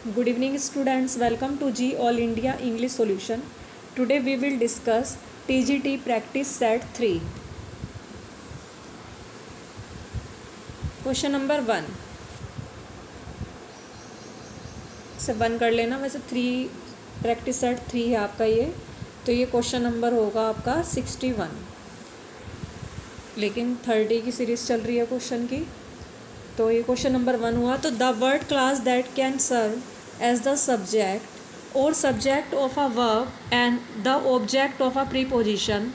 Good evening students, welcome to G All India English Solution. Today we will discuss TGT practice set 3. Question number 1. इसे 1 कर लेना, वैसे 3 practice set 3 है आपका ये, तो ये क्वेश्चन नंबर होगा आपका 61, लेकिन 30 की सीरीज़ चल रही है क्वेश्चन की, तो ये क्वेश्चन नंबर 1 हुआ. तो the word class that can serve as the subject or subject of a verb and the object of a preposition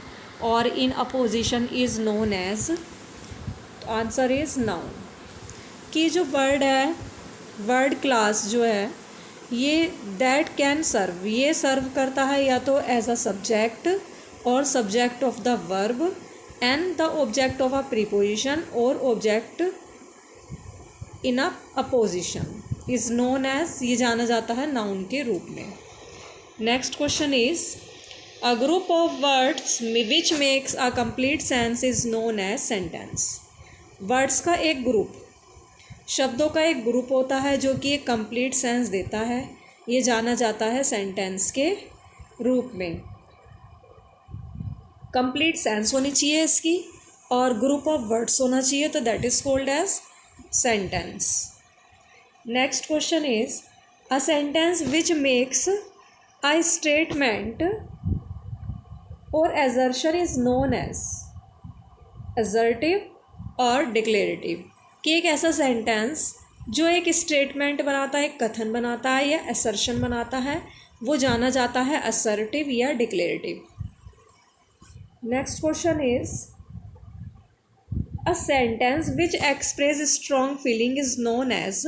or in a position is known as. Answer is noun. कि जो word है, word class जो है, ये that can सर्व, ये सर्व करता है या तो एज अ सब्जेक्ट और subject of the verb and the object of a preposition और object in a apposition is known as, ये जाना जाता है नाउन के रूप में. Next question is a group of words which makes a complete sense is known as sentence. Words का एक ग्रुप, शब्दों का एक ग्रुप होता है जो कि एक कंप्लीट सेंस देता है, ये जाना जाता है सेंटेंस के रूप में. कंप्लीट सेंस होनी चाहिए इसकी और ग्रुप ऑफ वर्ड्स होना चाहिए, तो that is called as sentence. Next question is a sentence which makes a statement or assertion is known as assertive और declarative. कि एक ऐसा सेंटेंस जो एक स्टेटमेंट बनाता है, एक कथन बनाता है या assertion बनाता है, वो जाना जाता है assertive या declarative. Next question is a sentence which expresses strong feeling is known as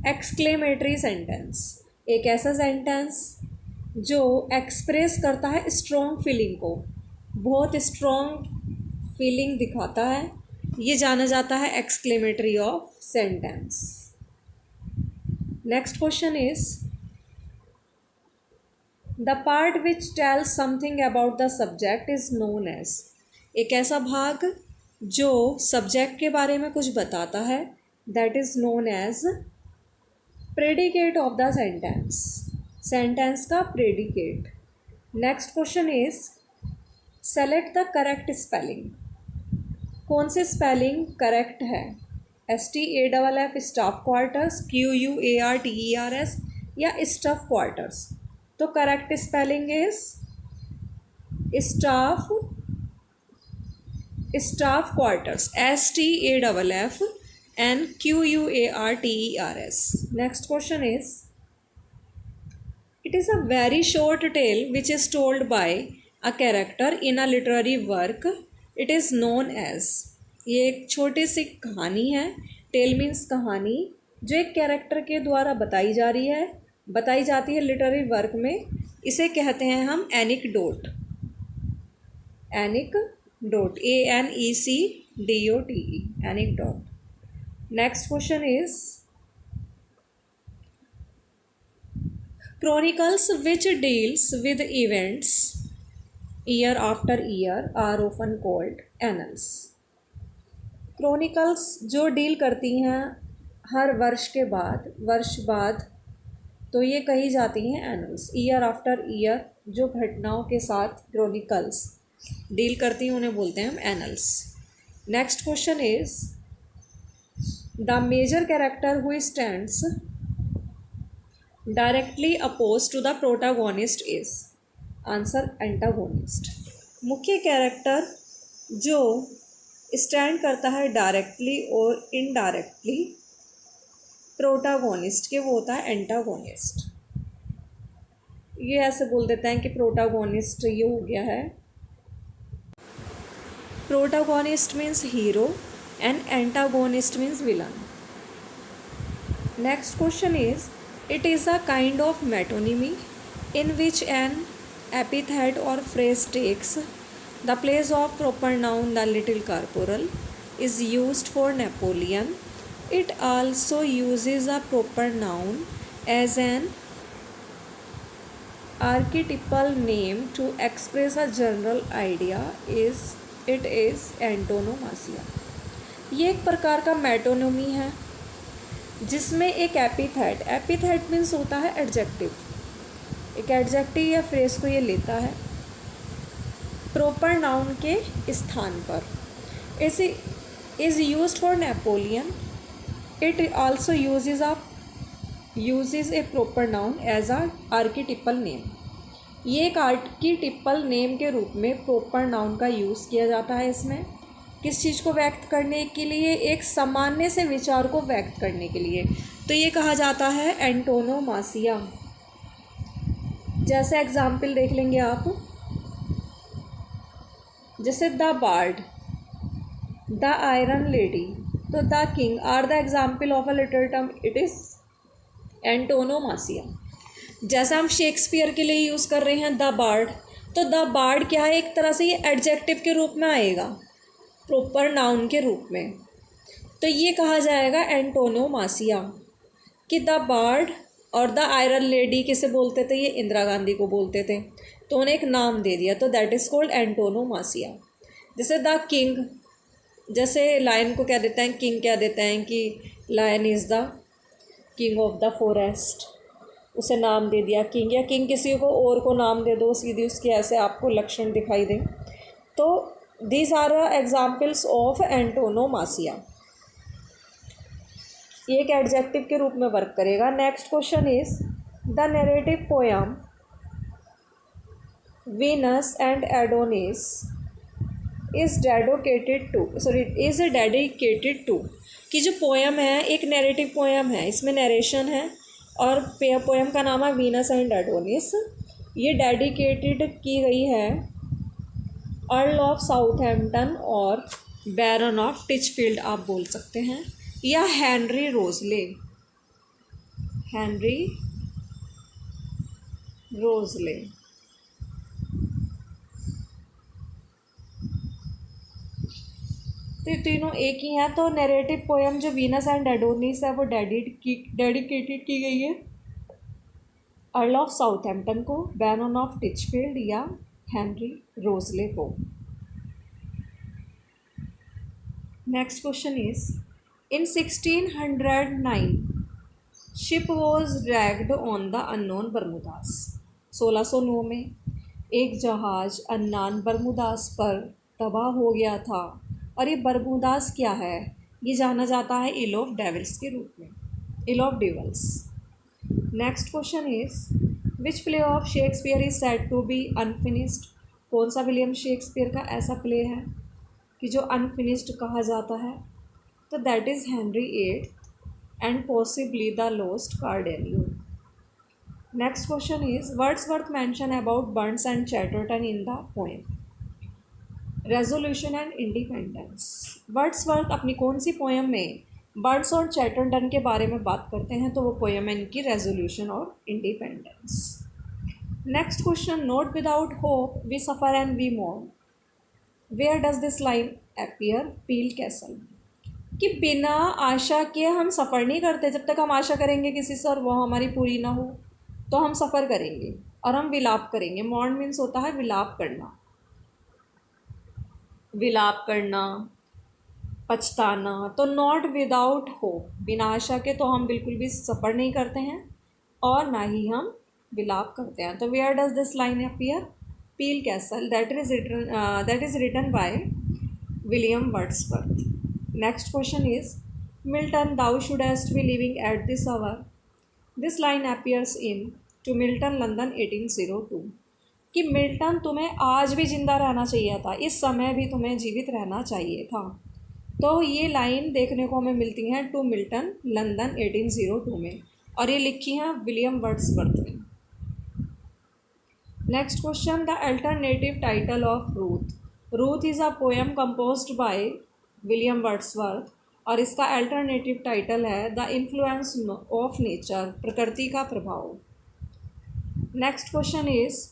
exclamatory sentence. एक ऐसा सेंटेंस जो एक्सप्रेस करता है स्ट्रॉन्ग फीलिंग को, बहुत स्ट्रॉन्ग फीलिंग दिखाता है, ये जाना जाता है exclamatory of sentence. Next question is the part which tells something about the subject is known as. एक ऐसा भाग जो सब्जेक्ट के बारे में कुछ बताता है, that is known as predicate of the sentence. Sentence का predicate. Next question is select the correct spelling. कौन से स्पेलिंग करेक्ट है, STAFF स्टाफ क्वार्टर्स, QUARTERS या स्टफ क्वार्टर्स. तो correct spelling is staff quarters, STAFF and QUARTERS. Next question is it is a very short tale which is told by a character in a literary work. It is known as. ये एक छोटी सी कहानी है. Tell means कहानी, जो एक character के द्वारा बताई जाती है लिटरेरी वर्क में. इसे कहते हैं हम anecdote. Anecdote, ANECDOTE, anecdote. Next question is chronicles which deals with events year after year are often called annals. chronicles जो डील करती हैं हर वर्ष बाद, तो ये कही जाती हैं annals. year after year जो घटनाओं के साथ chronicles डील करती हैं उन्हें बोलते हैं हम annals. Next question is the major character who stands directly opposed to the protagonist is. Answer antagonist. मुख्य कैरेक्टर जो स्टैंड करता है डायरेक्टली और इनडायरेक्टली प्रोटागोनिस्ट के, वो होता है एंटागोनिस्ट. ये ऐसे बोल देते हैं कि प्रोटागोनिस्ट ये हो गया है. Protagonist means hero and antagonist means villain. Next question is it is a kind of metonymy in which an epithet or phrase takes the place of proper noun. The little corporal is used for Napoleon. It also uses a proper noun as an archetypal name to express a general idea. It is antonomasia. ये एक प्रकार का metonymy है जिसमें एक epithet, epithet means होता है adjective, एक एडजेक्टिव या फ्रेज को ये लेता है प्रॉपर नाउन के स्थान पर। Is used for Napoleon, it also uses a proper noun as a archetypal name. ये एक आर्किटिपल नेम के रूप में प्रॉपर नाउन का यूज़ किया जाता है इसमें, किस चीज़ को व्यक्त करने के लिए, एक सामान्य से विचार को व्यक्त करने के लिए। तो ये कहा जाता है एंटोनोमासिया। जैसे एग्जाम्पल देख लेंगे आप, जैसे the bard, the iron lady, तो the king are the example of a little term, it is antonomasia. जैसा हम शेक्सपियर के लिए यूज़ कर रहे हैं द बार्ड, तो द बार्ड क्या है, एक तरह से ये एडजेक्टिव के रूप में आएगा, प्रॉपर नाउन के रूप में। तो ये कहा जाएगा एंटोनोमासिया कि द बार्ड और द आयरन लेडी किसे बोलते थे, ये इंदिरा गांधी को बोलते थे, तो उन्हें एक नाम दे दिया, तो दैट इज़ कॉल्ड एंटोनोमासिया। जैसे द किंग, जैसे लायन को क्या देते हैं, किंग क्या देते हैं कि lion is the king of the forest, उसे नाम दे दिया किंग, या किंग किसी को और को नाम दे दो सीधी उसकी, ऐसे आपको लक्षण दिखाई दें। तो these are examples of antonomasia. ये एक एडजेक्टिव के रूप में वर्क करेगा। Next question is the narrative poem Venus and Adonis is dedicated to, कि जो पोयम है एक नैरेटिव पोयम है, इसमें नरेशन है और पोयम का नाम है वीनस एंड एडोनिस। ये डेडिकेटेड की गई है अर्ल ऑफ साउथहैम्पटन और बैरन ऑफ टिचफील्ड आप बोल सकते हैं, या हेनरी रोजले। तो तीनों एक ही हैं। तो नैरेटिव पोयम जो वीनस एंड एडोनिस है वो डेडिकेटेड की गई है अर्ल ऑफ साउथहैम्पटन को, बैरन ऑफ टिचफील्ड या हेनरी रोजले को। Next question is in 1609 ship was dragged on the unknown Bermudas. 1609 में एक जहाज अननोन बर्मुदास पर तबाह हो गया था, और ये बर्मुदास क्या है, ये जाना जाता है इल ऑफ डेविल्स के रूप में, ill of devils. Next question is which play of Shakespeare is said to be unfinished. कौन सा विलियम शेक्सपियर का ऐसा प्ले है कि जो अनफिनिश्ड कहा जाता है, तो that is Henry VIII and possibly the lost Cardenio. Next question is Wordsworth mention about Burns and Chatterton in the poem Resolution and Independence. Wordsworth अपनी कौन सी पोएम में बर्न्स और चैटरटन के बारे में बात करते हैं, तो वो पोएम है इनकी रेजोल्यूशन और independence. Next question not without hope we suffer and we mourn, where does this line appear, Peel Castle. कि बिना आशा के हम सफ़र नहीं करते, जब तक हम आशा करेंगे किसी से और वो हमारी पूरी ना हो तो हम सफ़र करेंगे और हम विलाप करेंगे। मॉर्न मीन्स होता है विलाप करना, पछताना। तो नॉट विदाउट होप, बिना आशा के तो हम बिल्कुल भी सफ़र नहीं करते हैं और ना ही हम विलाप करते हैं। तो where does this line appear, Peel Castle, that is written by William Wordsworth. Next question is Milton thou shouldst be living at this hour. This line appears in to Milton London 1802। कि Milton तुम्हें आज भी जिंदा रहना चाहिए था, इस समय भी तुम्हें जीवित रहना चाहिए था। तो ये लाइन देखने को हमें मिलती हैं टू मिल्टन लंदन 1802 में, और ये लिखी हैं विलियम वर्ड्सवर्थ ने। Next question the alternative title of Ruth is a poem composed by William Wordsworth, और इसका अल्टरनेटिव टाइटल है द इन्फ्लुएंस ऑफ नेचर, प्रकृति का प्रभाव। Next question is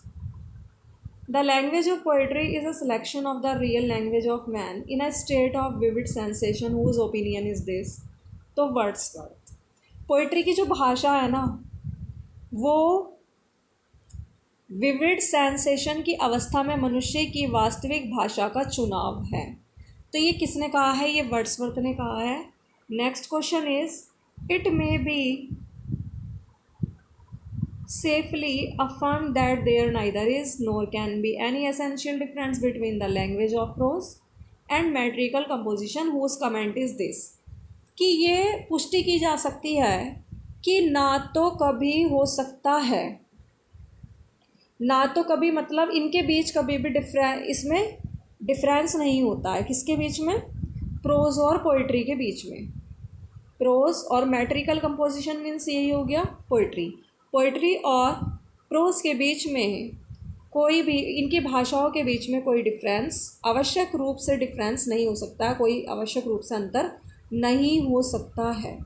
the language of poetry is a selection of the real language of man in a state of vivid sensation whose opinion is this. तो Wordsworth, poetry की जो भाषा है ना वो विविड सेंसेशन की अवस्था में मनुष्य की वास्तविक भाषा का चुनाव है। तो ये किसने कहा है, ये वर्ड्सवर्थ ने कहा है। Next question is It may be safely affirmed that there neither is nor can be any essential difference between the language of prose and metrical composition whose comment is this, कि ये पुष्टि की जा सकती है कि ना तो कभी हो सकता है, ना तो कभी मतलब इनके बीच कभी भी इसमें डिफरेंस नहीं होता है। किसके बीच में? प्रोज और पोइट्री के बीच में। प्रोज और मेट्रिकल कंपोजिशन मीन्स यही हो गया पोइट्री। पोइट्री और प्रोज के बीच में कोई भी इनकी भाषाओं के बीच में कोई डिफरेंस आवश्यक रूप से डिफरेंस नहीं हो सकता, कोई आवश्यक रूप से अंतर नहीं हो सकता है।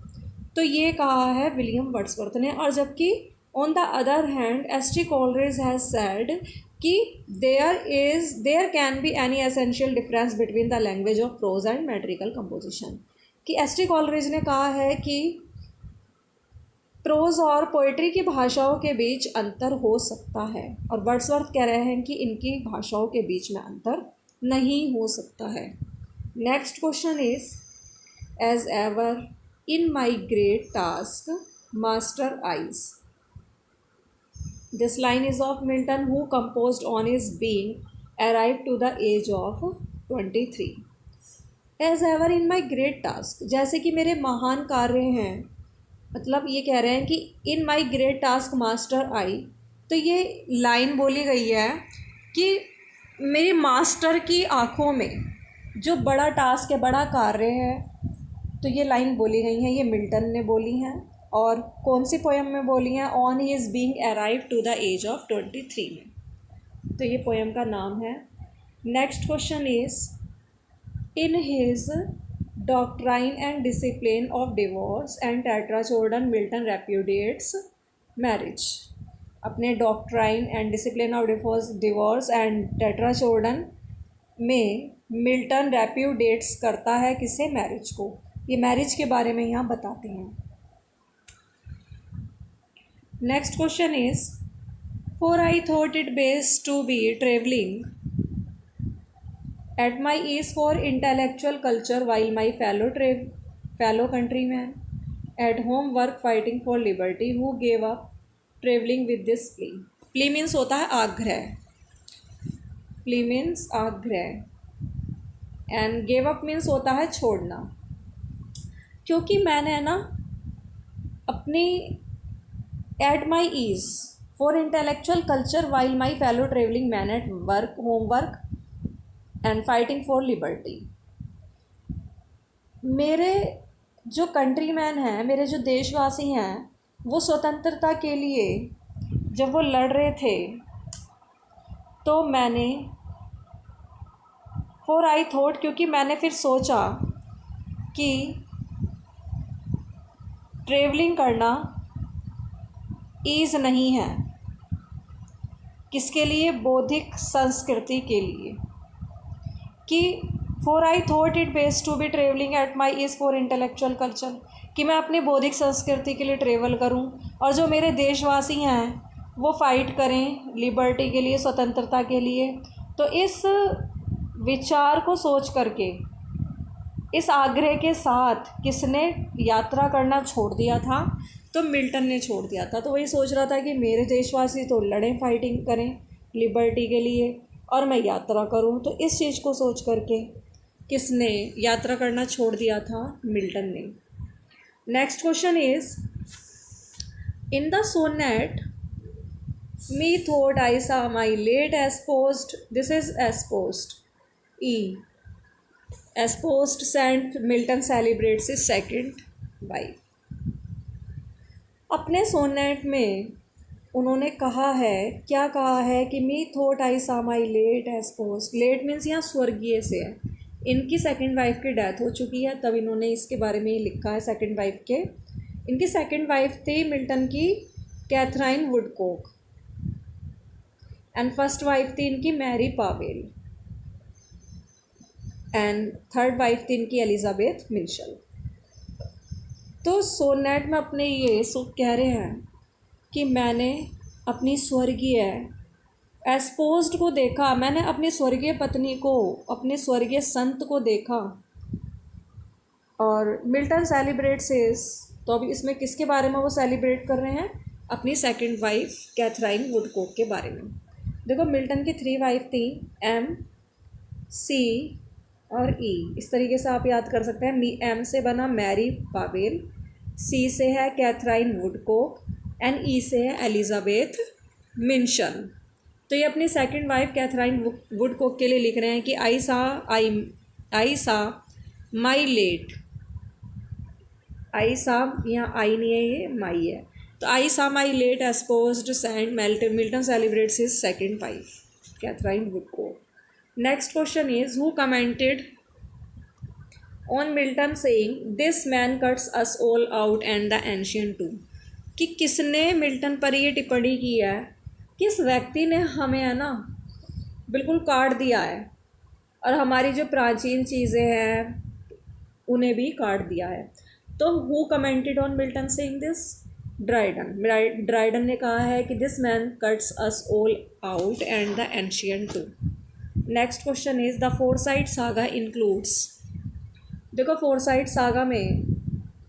तो ये कहा है विलियम वर्ड्सवर्थ ने। और जबकि on the other hand S T Coleridge has said कि there can be any essential difference between the language of prose and metrical composition, कि एस टी कॉलरेज ने कहा है कि प्रोज और पोइट्री की भाषाओं के बीच अंतर हो सकता है, और वर्ड्सवर्थ कह रहे हैं कि इनकी भाषाओं के बीच में अंतर नहीं हो सकता है। Next question is, as ever in my great task master eyes. This line is of Milton, who composed on his being arrived to the age of 23. As ever in my great task, जैसे कि मेरे महान कार्य हैं, मतलब ये कह रहे हैं कि in my great task master I, तो ये लाइन बोली गई है कि मेरे मास्टर की आँखों में जो बड़ा टास्क है, बड़ा कार्य है, तो ये लाइन बोली गई है, ये मिल्टन ने बोली हैं। और कौन सी पोएम में बोली हैं? On his being arrive to the age of 23 में। तो ये पोएम का नाम है। Next question is, in his doctrine and discipline of divorce and Tetrachordon Milton repudiates marriage. अपने doctrine and discipline of divorce and Tetrachordon में Milton रेप्यूडिएट्स करता है किसे? मैरिज को। ये मैरिज के बारे में यहाँ बताते हैं। Next question is, for I thought it best to be travelling at my ease for intellectual culture while my fellow countrymen at home work fighting for liberty who gave up travelling with this plea. Plea means होता है आग्रह, plea means आग्रह and gave up means होता है छोड़ना। क्योंकि मैंने ना अपनी at my ease for intellectual culture while my fellow travelling men at work, homework and fighting for liberty, मेरे जो कंट्रीमैन हैं, मेरे जो देशवासी हैं, वो स्वतंत्रता के लिए जब वो लड़ रहे थे, तो मैंने फॉर आई थॉट, क्योंकि मैंने फिर सोचा कि ट्रेवलिंग करना ईज़ नहीं है। किसके लिए? बौद्धिक संस्कृति के लिए। कि for I thought it best to be travelling at my ease for intellectual culture, कि मैं अपनी बौद्धिक संस्कृति के लिए ट्रेवल करूं, और जो मेरे देशवासी हैं वो फ़ाइट करें लिबर्टी के लिए, स्वतंत्रता के लिए। तो इस विचार को सोच करके, इस आग्रह के साथ किसने यात्रा करना छोड़ दिया था? तो मिल्टन ने छोड़ दिया था। तो वही सोच रहा था कि मेरे देशवासी तो लड़ें, फाइटिंग करें लिबर्टी के लिए, और मैं यात्रा करूं। तो इस चीज़ को सोच करके किसने यात्रा करना छोड़ दिया था? मिल्टन ने। Next question is, in the sonnet methought I saw my late espoused, this is espoused E, espoused saint Milton celebrates his second wife. अपने सोनेट में उन्होंने कहा है, क्या कहा है कि मी thought I saw my late एस्पोस्ड, late means यहाँ स्वर्गीय से है, इनकी सेकंड वाइफ की डेथ हो चुकी है, तब इन्होंने इसके बारे में लिखा है सेकंड वाइफ के। इनकी सेकंड वाइफ थी मिल्टन की Katherine Woodcock, and first wife थी इनकी Mary Powell, and third wife थी इनकी एलिजाबेथ मिशेल। तो सोनेट में अपने ये कह रहे हैं कि मैंने अपनी स्वर्गीय एस्पोज्ड को देखा, मैंने अपनी स्वर्गीय पत्नी को, अपने स्वर्गीय संत को देखा। और मिल्टन सेलिब्रेट्स हिज तो अभी इसमें किसके बारे में वो सेलिब्रेट कर रहे हैं? अपनी सेकंड वाइफ कैथराइन वुडकॉक के बारे में। देखो मिल्टन की 3 वाइफ थी, एम, सी और ई। इस तरीके से आप याद कर सकते हैं। एम से बना मैरी पावेल, सी से है कैथराइन वुडकॉक एंड ई से है एलिजाबेथ मिन्शन। तो ये अपनी सेकंड वाइफ कैथराइन वुडकॉक के लिए लिख रहे हैं कि आई सा माई लेट, आई सा, यहाँ आई नहीं है, ये माई है, तो I saw my late espoused saint Milton celebrates his second wife Katherine Woodcock. Next question is who commented on Milton saying this man cuts us all out and the ancient too, कि किसने Milton पर ये टिप्पणी की है, किस व्यक्ति ने हमें है ना बिल्कुल काट दिया है और हमारी जो प्राचीन चीज़ें हैं उन्हें भी काट दिया है। तो who commented on Milton saying this? Dryden ने कहा है कि this man cuts us all out and the ancient too. Next question is the Forsyte saga includes. देखो फोरसाइट सागा में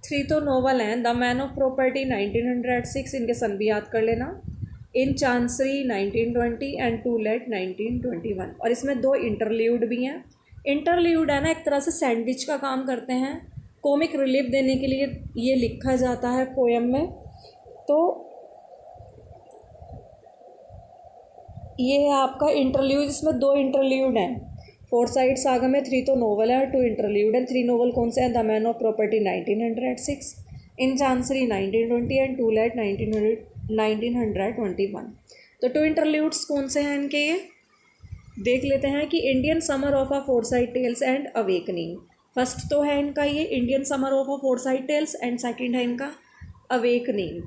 3 तो नोवेल हैं, द मैन ऑफ प्रॉपर्टी 1906, इनके सन भी याद कर लेना, इन चांसरी 1920 एंड टू लेट 1921, और इसमें 2 इंटरल्यूड भी हैं। इंटरल्यूड है ना एक तरह से सैंडविच का काम करते हैं, कॉमिक रिलीफ देने के लिए ये लिखा जाता है पोएम में। तो ये है आपका इंटरल्यूड, इसमें 2 इंटरल्यूड हैं। फोरसाइट सागा में 3 तो नोवेल है और 2 इंटरल्यूड है। 3 नोवेल कौन से हैं? The man of property 1906, in chancery 1920 and to let 1921। तो 2 इंटरल्यूड्स कौन से हैं इनके, ये देख लेते हैं कि Indian summer of a Forsyte tales and awakening. First तो है इनका ये Indian summer of a Forsyte tales and second है इनका awakening.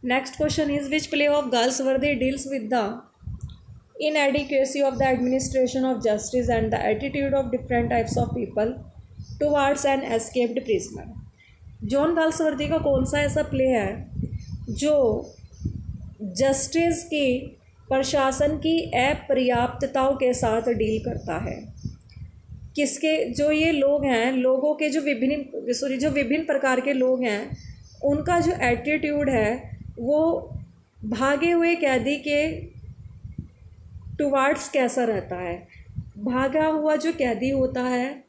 Next question is which play of Galsworthy deals with the inadequacy of the administration of justice and the attitude of different types of people towards an escaped prisoner। John Galsworthy का कौन सा ऐसा play है जो justice की प्रशासन की अपर्याप्तताओं के साथ डील करता है? किसके, जो ये लोग हैं, लोगों के जो विभिन्न प्रकार के लोग हैं, उनका जो एटीट्यूड है वो भागे हुए कैदी के टुवार्ड्स कैसा रहता है। भागा हुआ जो कैदी होता है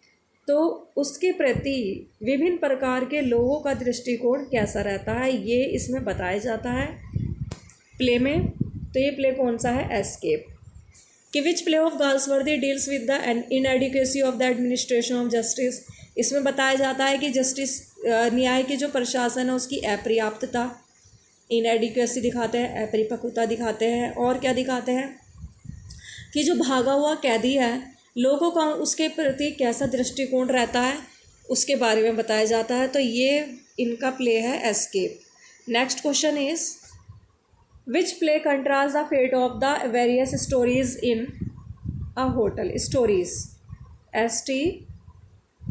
तो उसके प्रति विभिन्न प्रकार के लोगों का दृष्टिकोण कैसा रहता है, ये इसमें बताया जाता है प्ले में। तो ये प्ले कौन सा है? एस्केप। कि विच play of Galsworthy deals with the inadequacy of the administration of justice. इसमें बताया जाता है कि जस्टिस न्याय की जो प्रशासन है उसकी अपर्याप्तता, इनएडिक्वेसी दिखाते हैं, अपरिपक्वता दिखाते हैं, और क्या दिखाते हैं कि जो भागा हुआ कैदी है लोगों का उसके प्रति कैसा दृष्टिकोण रहता है उसके बारे में बताया जाता है। तो ये इनका प्ले है escape. Next question is which play contrast the fate of the various stories in a hotel. Stories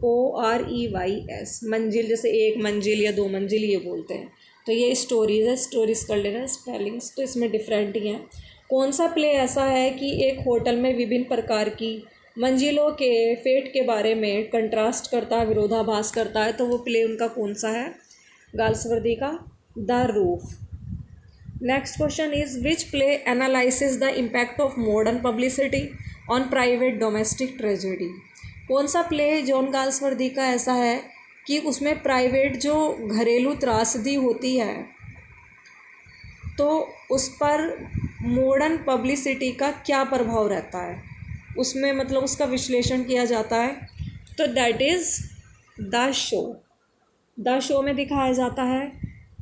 STOREYS, मंजिल, जैसे 1 मंजिल या 2 मंजिल ये बोलते हैं, तो ये स्टोरीज है। स्टोरीज कर लेना, स्पेलिंग्स तो इसमें डिफरेंट ही हैं। कौन सा प्ले ऐसा है कि एक होटल में विभिन्न प्रकार की मंजिलों के फेट के बारे में कंट्रास्ट करता है, विरोधाभास करता है? तो वो प्ले उनका कौन सा है? गाल्सवर्दी का the roof. Next question is which play analysis the impact of modern publicity on private domestic tragedy. कौन सा प्ले जॉन गाल्सवर्दी का ऐसा है कि उसमें प्राइवेट जो घरेलू त्रासदी होती है तो उस पर मॉडर्न पब्लिसिटी का क्या प्रभाव रहता है, उसमें मतलब उसका विश्लेषण किया जाता है। तो that is the show. The show में दिखाया जाता है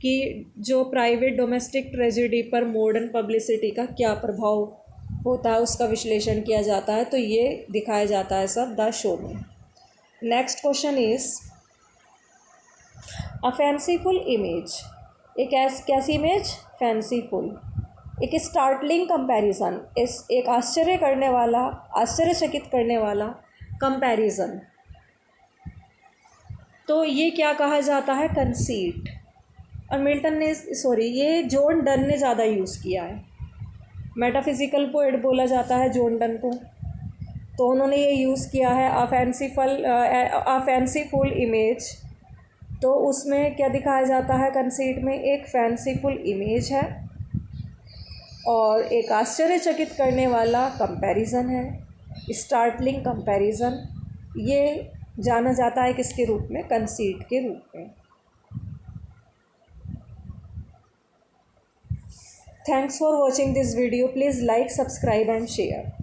कि जो प्राइवेट डोमेस्टिक ट्रेजेडी पर मॉडर्न पब्लिसिटी का क्या प्रभाव होता है उसका विश्लेषण किया जाता है। तो ये दिखाया जाता है सब द शो में। Next question is a fanciful image. एक कैसी इमेज? फैंसीफुल। एक स्टार्टलिंग कंपैरिजन, एक आश्चर्यचकित करने वाला कंपैरिजन। तो ये क्या कहा जाता है? कंसीट। और ये जॉन डन ने ज़्यादा यूज़ किया है। मेटाफिजिकल पोएट बोला जाता है जॉन डन को, तो उन्होंने ये यूज़ किया है। अ फैंसीफुल इमेज तो उसमें क्या दिखाया जाता है कंसीट में, एक फैंसीफुल इमेज है और एक आश्चर्यचकित करने वाला कंपैरिजन है, स्टार्टलिंग कंपैरिजन। ये जाना जाता है किसके रूप में, कंसीट के रूप में। Thanks for watching this video, please like, subscribe and share.